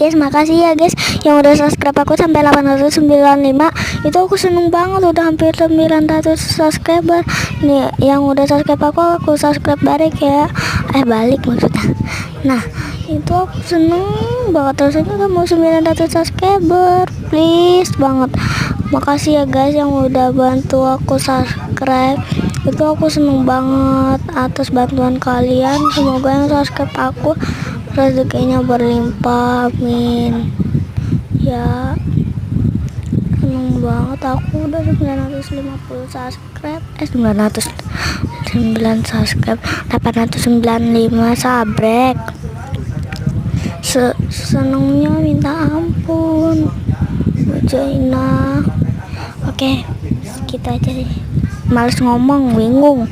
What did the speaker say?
guys. Makasih ya guys yang udah subscribe aku sampai 895. Itu aku seneng banget, udah hampir 900 subscriber nih. Yang udah subscribe aku subscribe balik ya, balik maksudnya. Nah itu aku seneng banget, rasanya udah mau 900 subscriber, please banget. Makasih ya guys yang udah bantu aku subscribe, itu aku seneng banget atas bantuan kalian. Semoga yang subscribe aku rezekinya berlimpah, amin ya. Seneng banget, aku udah 950 subscribe, 909 subscribe, 895 sabrek. Senengnya minta ampun Bu Jaina. Oke, kita aja deh, males ngomong, bingung.